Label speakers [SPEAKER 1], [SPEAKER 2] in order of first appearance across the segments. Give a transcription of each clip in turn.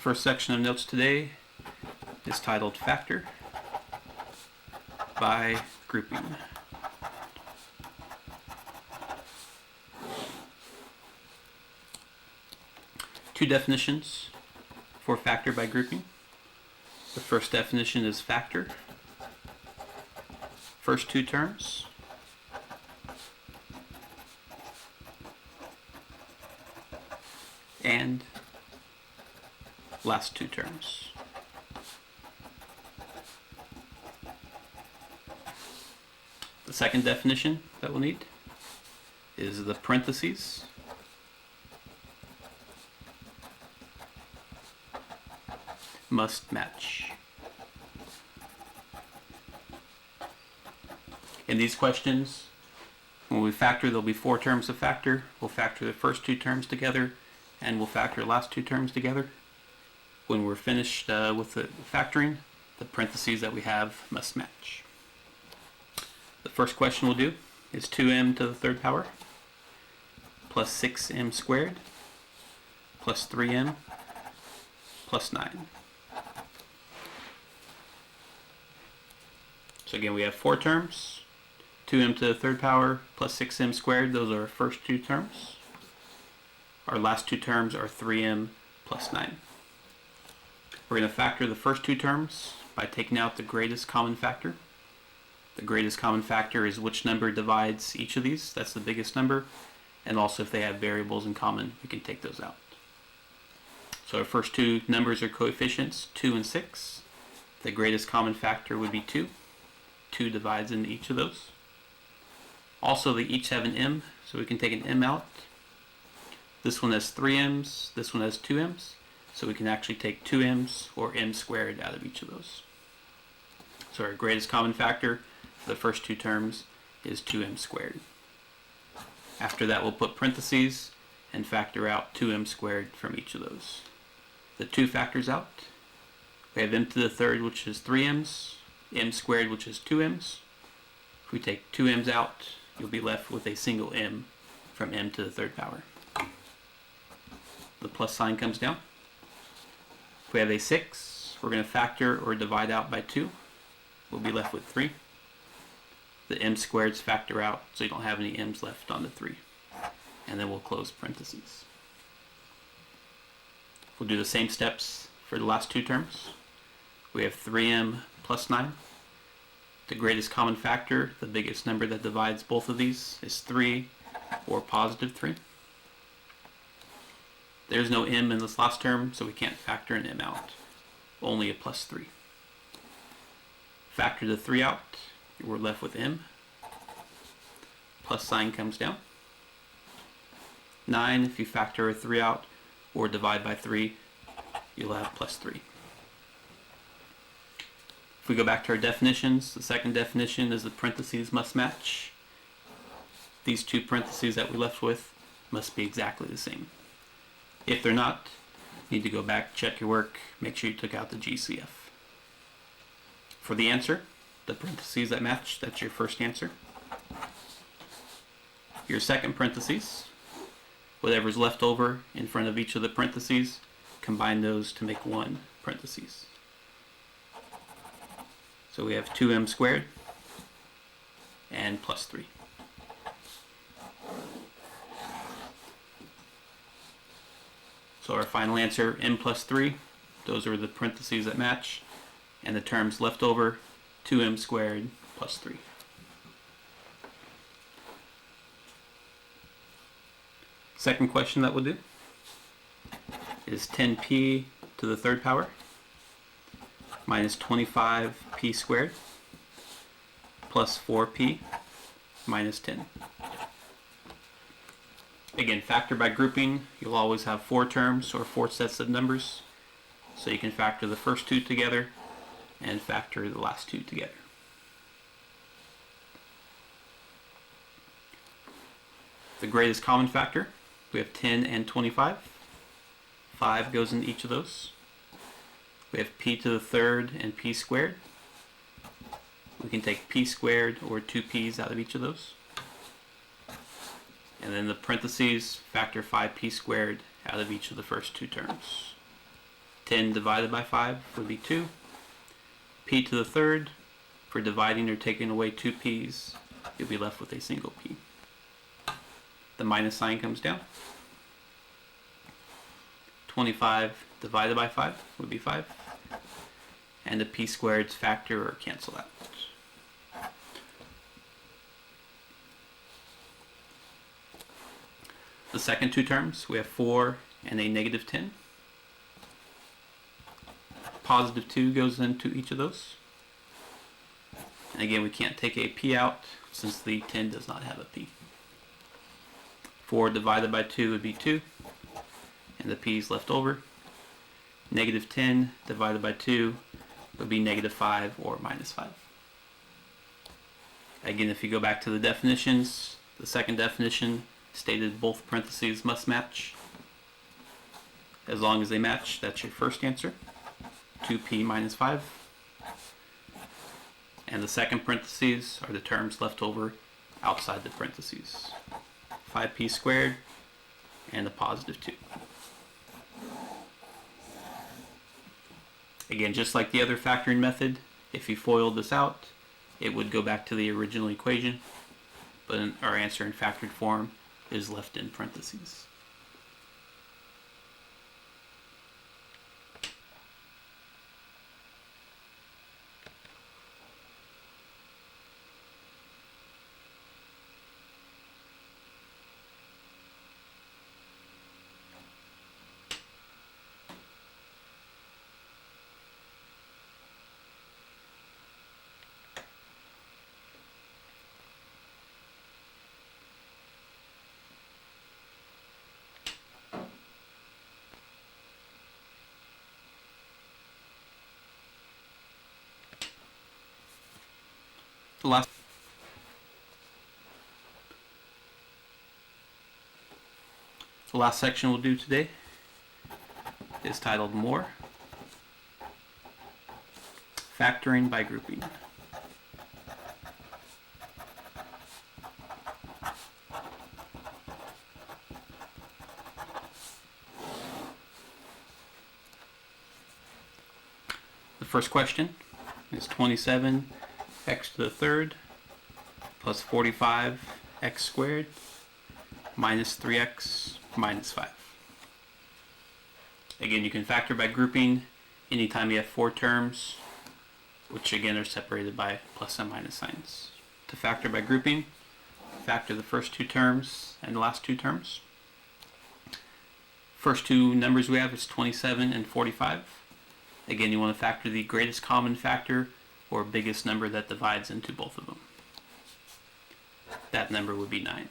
[SPEAKER 1] first section of notes today is titled Factor by Grouping. Two definitions for factor by grouping. The first definition is factor. First two terms. And last two terms. The second definition that we'll need is the parentheses. Must match. In these questions, when we factor, there'll be four terms of factor. We'll factor the first two terms together, and we'll factor the last two terms together. When we're finished with the factoring, the parentheses that we have must match. The first question we'll do is 2m to the third power plus 6m squared plus 3m plus 9. So again, we have four terms, 2m to the third power plus 6m squared. Those are our first two terms. Our last two terms are 3m plus 9. We're going to factor the first two terms by taking out the greatest common factor. The greatest common factor is which number divides each of these. That's the biggest number. And also if they have variables in common, we can take those out. So our first two numbers are coefficients, 2 and 6. The greatest common factor would be 2. 2 divides into each of those. Also, they each have an m, so we can take an m out. This one has 3 m's, this one has 2 m's, so we can actually take 2 m's or m squared out of each of those. So our greatest common factor for the first two terms is 2m squared. After that, we'll put parentheses and factor out 2m squared from each of those. The two factors out. We have m to the third, which is 3m's, m squared, which is 2m's. If we take 2m's out, you'll be left with a single m from m to the third power. The plus sign comes down. If we have a 6, we're going to factor or divide out by 2. We'll be left with 3. The m squareds factor out, so you don't have any m's left on the 3. And then we'll close parentheses. We'll do the same steps for the last two terms. We have 3m plus 9. The greatest common factor, the biggest number that divides both of these, is 3 or positive 3. There's no m in this last term, so we can't factor an m out. Only a plus 3. Factor the 3 out, we're left with m. Plus sign comes down. 9, if you factor a 3 out or divide by 3, you'll have plus 3. If we go back to our definitions, the second definition is the parentheses must match. These two parentheses that we left with must be exactly the same. If they're not, you need to go back, check your work, make sure you took out the GCF. For the answer, the parentheses that match, that's your first answer. Your second parentheses, whatever's left over in front of each of the parentheses, combine those to make one parentheses. So we have 2m squared and plus 3. So our final answer, m plus 3, those are the parentheses that match, and the terms left over, 2m squared plus 3. Second question that we'll do is 10p to the third power minus 25p squared plus 4p minus 10. Again, factor by grouping, you'll always have four terms or four sets of numbers, so you can factor the first two together and factor the last two together. The greatest common factor, we have 10 and 25. 5 goes in each of those. We have p to the third and p squared. We can take p squared or 2p's out of each of those. And then the parentheses factor 5p squared out of each of the first two terms. 10 divided by 5 would be 2. P to the third, for dividing or taking away 2 p's, you'll be left with a single p. The minus sign comes down. 25 divided by 5 would be 5. And the p squareds factor or cancel out. The second two terms, we have 4 and a negative 10. Positive 2 goes into each of those. And again, we can't take a p out since the 10 does not have a p. 4 divided by 2 would be 2, and the p is left over. Negative 10 divided by 2 would be negative 5 or minus 5. Again, if you go back to the definitions, the second definition stated both parentheses must match. As long as they match, that's your first answer, 2p minus 5. And the second parentheses are the terms left over outside the parentheses. 5p squared and a positive 2. Again, just like the other factoring method, if you FOILed this out, it would go back to the original equation, but our answer in factored form is left in parentheses. The last section we'll do today is titled More. Factoring by grouping. The first question is 27 x to the third plus 45 x squared minus 3x minus 5. Again, you can factor by grouping anytime you have 4 terms, which again are separated by plus and minus signs. To factor by grouping, factor the first 2 terms and the last 2 terms. First 2 numbers we have is 27 and 45. Again, you want to factor the greatest common factor or biggest number that divides into both of them. That number would be 9.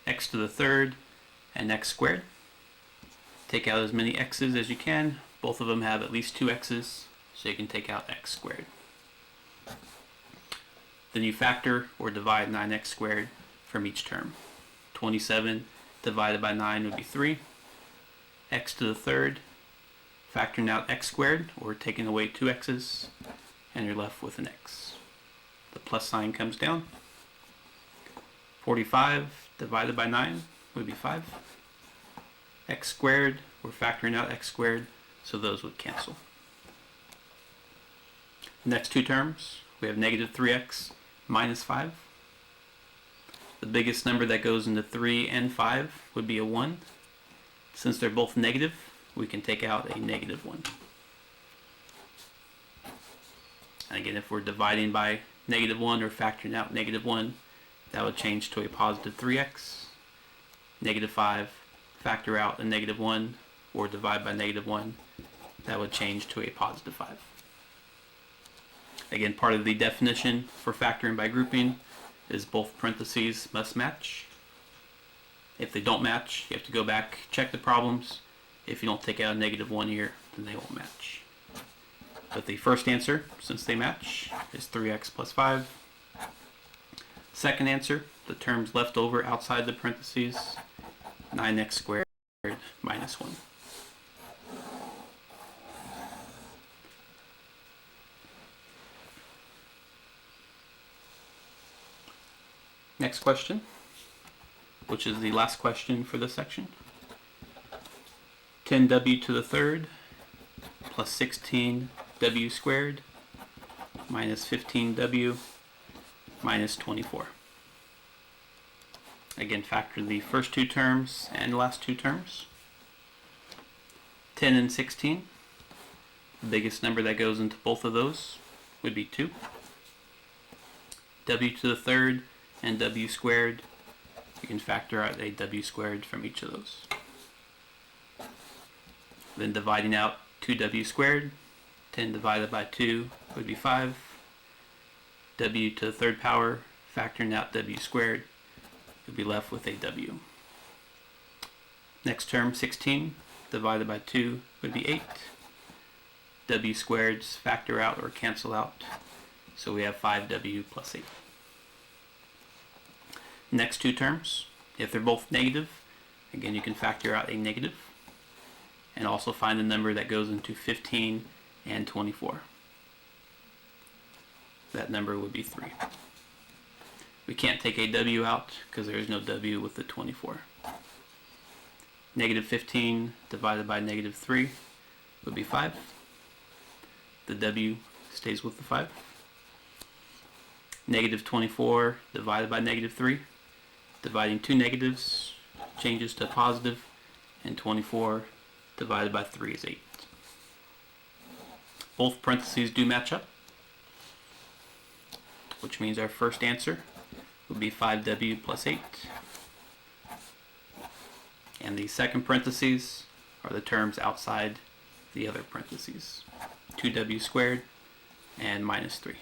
[SPEAKER 1] X to the third and x squared. Take out as many x's as you can. Both of them have at least 2 x's, so you can take out x squared. Then you factor or divide 9x squared from each term. 27 divided by 9 would be 3. X to the third, factoring out x squared or taking away 2 x's, and you're left with an x. The plus sign comes down. 45 divided by 9 would be 5. X squared, we're factoring out x squared, so those would cancel. Next 2 terms, we have negative 3x minus 5. The biggest number that goes into 3 and 5 would be a 1. Since they're both negative, we can take out a negative 1. And again, if we're dividing by negative 1 or factoring out negative 1, that would change to a positive 3x. Negative 5, factor out a negative 1, or divide by negative 1, that would change to a positive 5. Again, part of the definition for factoring by grouping is both parentheses must match. If they don't match, you have to go back, check the problems. If you don't take out a negative 1 here, then they won't match. But the first answer, since they match, is 3x plus 5. Second answer, the terms left over outside the parentheses, 9x squared minus 1. Next question, which is the last question for this section. 10w to the third plus 16w squared minus 15w minus 24. Again, factor the first two terms and last two terms. 10 and 16. The biggest number that goes into both of those would be 2. W to the third and w squared. You can factor out a w squared from each of those. Then dividing out 2w squared, 10 divided by 2 would be 5. W to the third power, factoring out w squared, you'll be left with a w. Next term, 16 divided by 2 would be 8. W squareds factor out or cancel out, so we have 5w plus 8. Next two terms, if they're both negative, again you can factor out a negative and also find the number that goes into 15 and 24. That number would be 3. We can't take a w out because there is no w with the 24. Negative 15 divided by negative 3 would be 5. The w stays with the 5. Negative 24 divided by negative 3. Dividing two negatives changes to positive, and 24 divided by 3 is 8. Both parentheses do match up, which means our first answer would be 5w plus 8. And the second parentheses are the terms outside the other parentheses, 2w squared and minus 3.